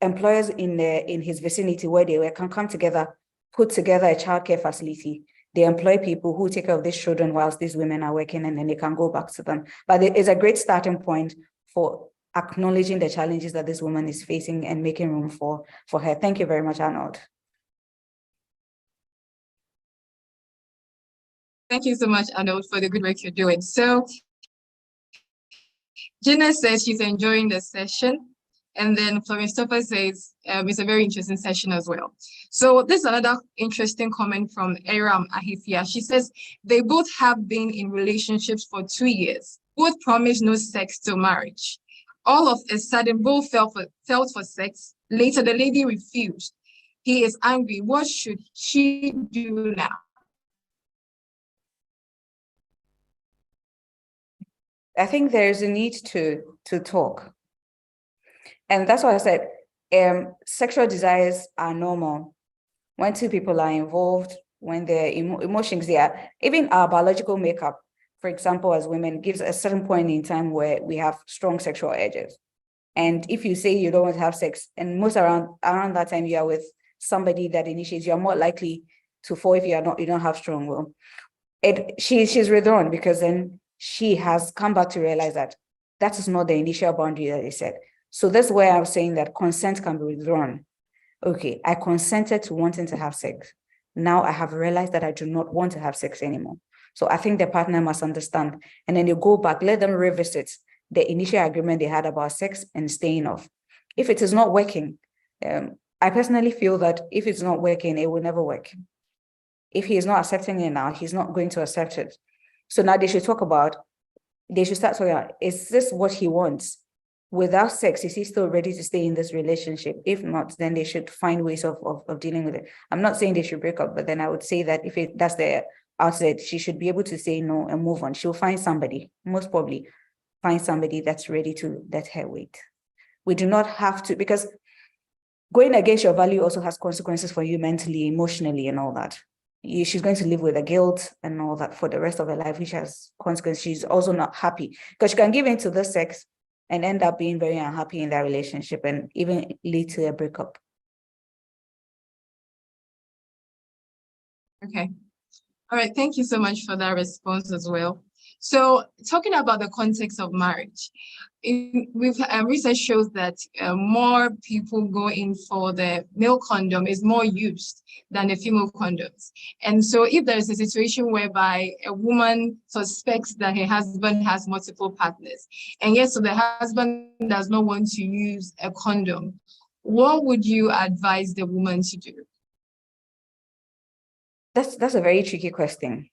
employers in his vicinity where they can come together, put together a childcare facility. They employ people who take care of these children whilst these women are working, and then they can go back to them. But it is a great starting point for acknowledging the challenges that this woman is facing and making room for her. Thank you very much, Arnold. Thank you so much, Arnold, for the good work you're doing. So Gina says she's enjoying the session. And then Florence Topper says it's a very interesting session as well. So this is another interesting comment from Aram Ahithia. She says they both have been in relationships for 2 years. Both promised no sex till marriage. All of a sudden, both felt for sex. Later, the lady refused. He is angry. What should she do now? I think there is a need to talk. And that's why I said sexual desires are normal. When two people are involved, when their emotions, even our biological makeup, for example, as women, gives a certain point in time where we have strong sexual urges. And if you say you don't want to have sex, and most around that time you are with somebody that initiates, you're more likely to fall if you don't have strong will. She's withdrawn because then she has come back to realize that that is not the initial boundary that they set. So that's where I'm saying that consent can be withdrawn. Okay, I consented to wanting to have sex. Now I have realized that I do not want to have sex anymore. So I think the partner must understand, and then you go back, let them revisit the initial agreement they had about sex and staying off. If it is not working, I personally feel that if it's not working, it will never work. If he is not accepting it now, he's not going to accept it. So now they should start talking about, is this what he wants? Without sex, is he still ready to stay in this relationship? If not, then they should find ways of dealing with it. I'm not saying they should break up, but then I would say that if that's the outset, she should be able to say no and move on. She'll find somebody, most probably find somebody that's ready to let her wait. We do not have to, because going against your value also has consequences for you mentally, emotionally, and all that. She's going to live with the guilt and all that for the rest of her life, which has consequences. She's also not happy because she can give in to the sex and end up being very unhappy in that relationship and even lead to a breakup. Okay. All right. Thank you so much for that response as well. So talking about the context of marriage, research shows that more people go in for the male condom is more used than the female condoms. And so if there is a situation whereby a woman suspects that her husband has multiple partners, and yet so the husband does not want to use a condom, what would you advise the woman to do? That's a very tricky question.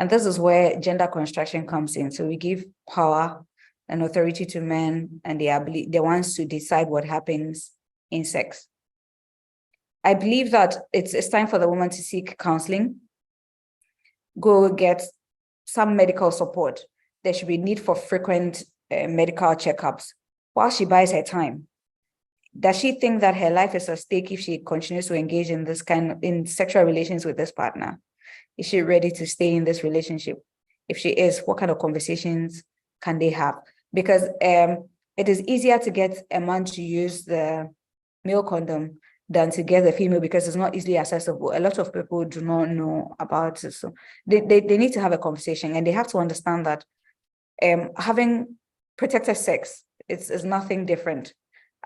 And this is where gender construction comes in. So we give power and authority to men and the ones to decide what happens in sex. I believe that it's time for the woman to seek counseling, go get some medical support. There should be need for frequent medical checkups while she buys her time. Does she think that her life is at stake if she continues to engage in in sexual relations with this partner? Is she ready to stay in this relationship? If she is, what kind of conversations can they have? Because it is easier to get a man to use the male condom than to get the female because it's not easily accessible. A lot of people do not know about it. So they need to have a conversation, and they have to understand that having protected sex is nothing different.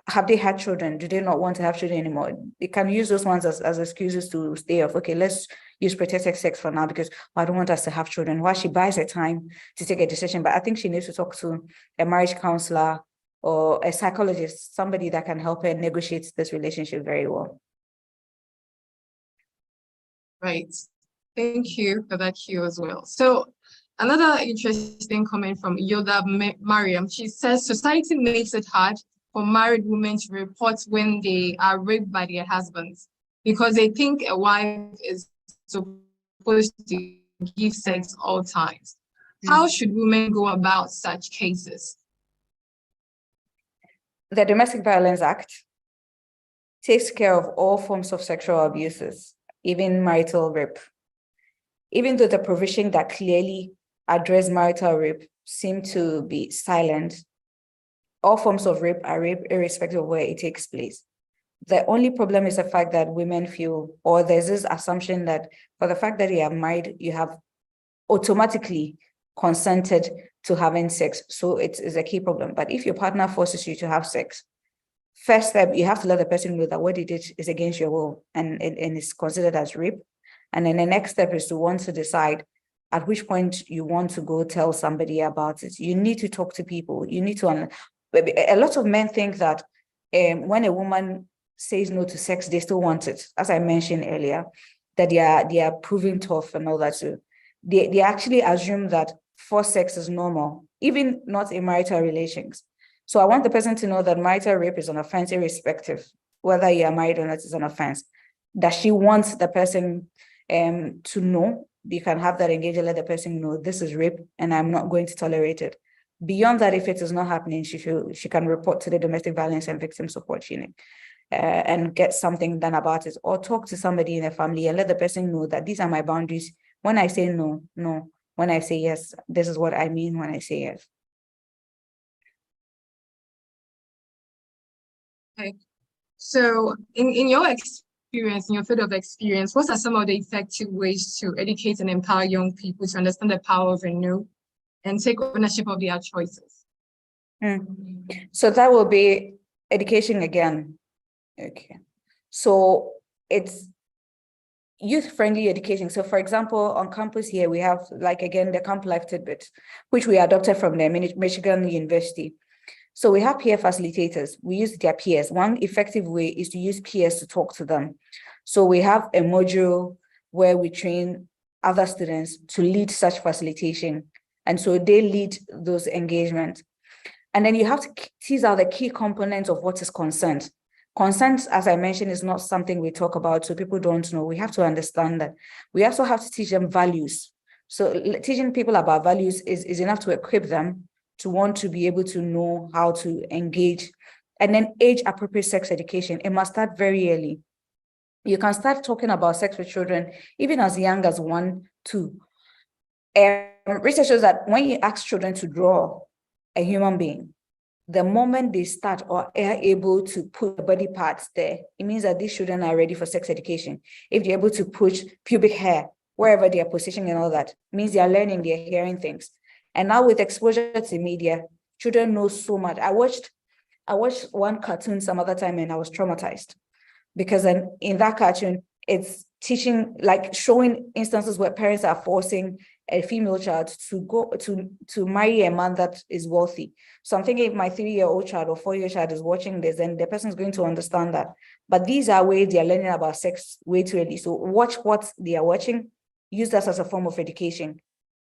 Have they had children? Do they not want to have children anymore? They can use those ones as excuses to stay off. Okay, let's use protected sex for now because I don't want us to have children. While she buys her time to take a decision, but I think she needs to talk to a marriage counselor or a psychologist, somebody that can help her negotiate this relationship very well. Right. Thank you for that cue as well. So another interesting comment from Yoda Mariam, she says society makes it hard for married women to report when they are raped by their husbands because they think a wife is supposed to give sex all times. How should women go about such cases? The Domestic Violence Act takes care of all forms of sexual abuses, even marital rape. Even though the provision that clearly address marital rape seem to be silent, all forms of rape are rape irrespective of where it takes place. The only problem is the fact that women feel, or there's this assumption that for the fact that you are married, you have automatically consented to having sex. So it's a key problem. But if your partner forces you to have sex, first step, you have to let the person know that what he did is against your will and it's considered as rape. And then the next step is to want to decide at which point you want to go tell somebody about it. You need to talk to people. You need to a lot of men think that when a woman says no to sex, they still want it. As I mentioned earlier, that they are proving tough and all that. So they actually assume that forced sex is normal, even not in marital relations. So I want the person to know that marital rape is an offense, irrespective whether you are married or not is an offense. That she wants the person to know. You can have that engage and let the person know this is rape and I'm not going to tolerate it. Beyond that, if it is not happening, she can report to the domestic violence and victim support unit and get something done about it, or talk to somebody in the family and let the person know that these are my boundaries. When I say no, no. When I say yes, this is what I mean when I say yes. Okay. So in your experience, in your field of experience, what are some of the effective ways to educate and empower young people to understand the power of a no and take ownership of their choices? So that will be education again. Okay. So it's youth-friendly education. So for example, on campus here, we have, like, again, the Camp Life Tidbit, which we adopted from the Michigan University. So we have peer facilitators. We use their peers. One effective way is to use peers to talk to them. So we have a module where we train other students to lead such facilitation. And so they lead those engagements. And then you have to tease out the key components of what is consent. Consent, as I mentioned, is not something we talk about, so people don't know. We have to understand that. We also have to teach them values. So teaching people about values is enough to equip them to want to be able to know how to engage. And then age-appropriate sex education, it must start very early. You can start talking about sex with children even as young as 1, 2. Research shows that when you ask children to draw a human being, the moment they start or are able to put body parts there, it means that these children are ready for sex education. If they're able to push pubic hair wherever they are positioning and all that, it means they are learning, they're hearing things. And now with exposure to media, children know so much. I watched one cartoon some other time and I was traumatized because then in that cartoon, it's teaching, like showing instances where parents are forcing a female child to go to marry a man that is wealthy. So I'm thinking if my 3-year-old child or 4-year-old child is watching this, then the person is going to understand that. But these are ways they are learning about sex way too early. So watch what they are watching, use that as a form of education.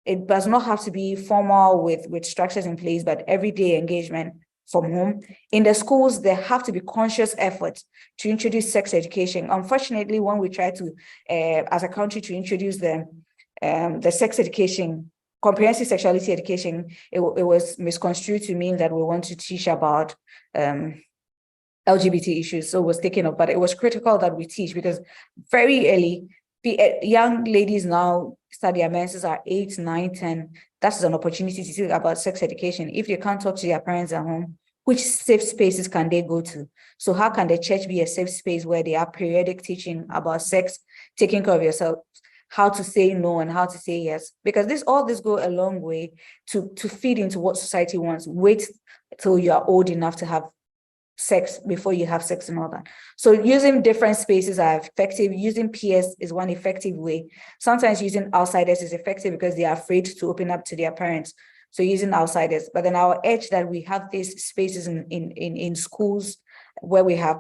It does not have to be formal with structures in place, but everyday engagement from home. In the schools, there have to be conscious efforts to introduce sex education. Unfortunately, when we try to, as a country, to introduce the sex education, comprehensive sexuality education, it was misconstrued to mean that we want to teach about LGBT issues. So it was taken up, but it was critical that we teach because very early, young ladies now start their menses at 8, 9, 10. That's an opportunity to talk about sex education. If they can't talk to their parents at home, which safe spaces can they go to? So how can the church be a safe space where they have periodic teaching about sex, taking care of yourself, how to say no and how to say yes? Because all this go a long way to feed into what society wants. Wait till you are old enough to have sex before you have sex and all that. So using different spaces are effective. Using peers is one effective way. Sometimes using outsiders is effective because they are afraid to open up to their parents. So using outsiders, but then our edge that we have these spaces in schools where we have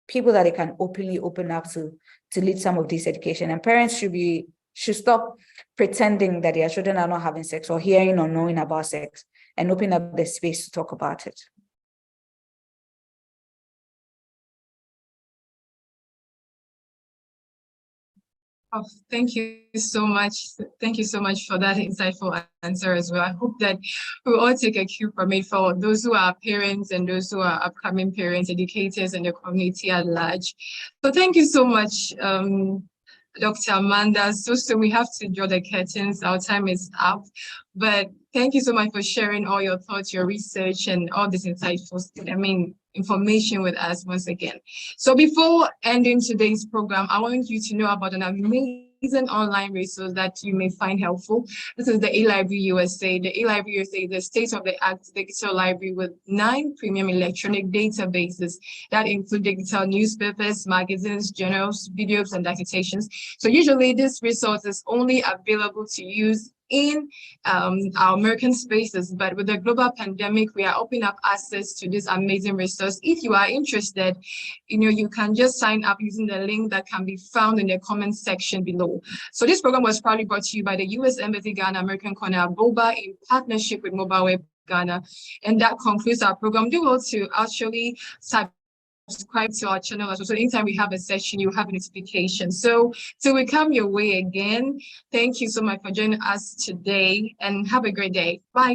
people that they can openly open up to lead some of this education. And parents should stop pretending that their children are not having sex or hearing or knowing about sex and open up the space to talk about it. Oh, thank you so much. Thank you so much for that insightful answer as well. I hope that we all take a cue from it for those who are parents and those who are upcoming parents, educators, and the community at large. So thank you so much, Dr. Amanda. So we have to draw the curtains. Our time is up. But thank you so much for sharing all your thoughts, your research, and all this insightful, information with us once again. So before ending today's program, I want you to know about an amazing online resource that you may find helpful. This is the eLibrary USA. The eLibrary USA is the state-of-the-art digital library with 9 premium electronic databases that include digital newspapers, magazines, journals, videos, and dissertations. So usually this resource is only available to use in our American spaces, but with the global pandemic, we are opening up access to this amazing resource. If you are interested, you can just sign up using the link that can be found in the comment section below. So this program was proudly brought to you by the U.S. Embassy Ghana American Corner Boba in partnership with Mobile Web Ghana. And that concludes our program. Do well to actually subscribe to our channel as well. So anytime we have a session, you have a notification. So till we come your way again, thank you so much for joining us today and have a great day. Bye.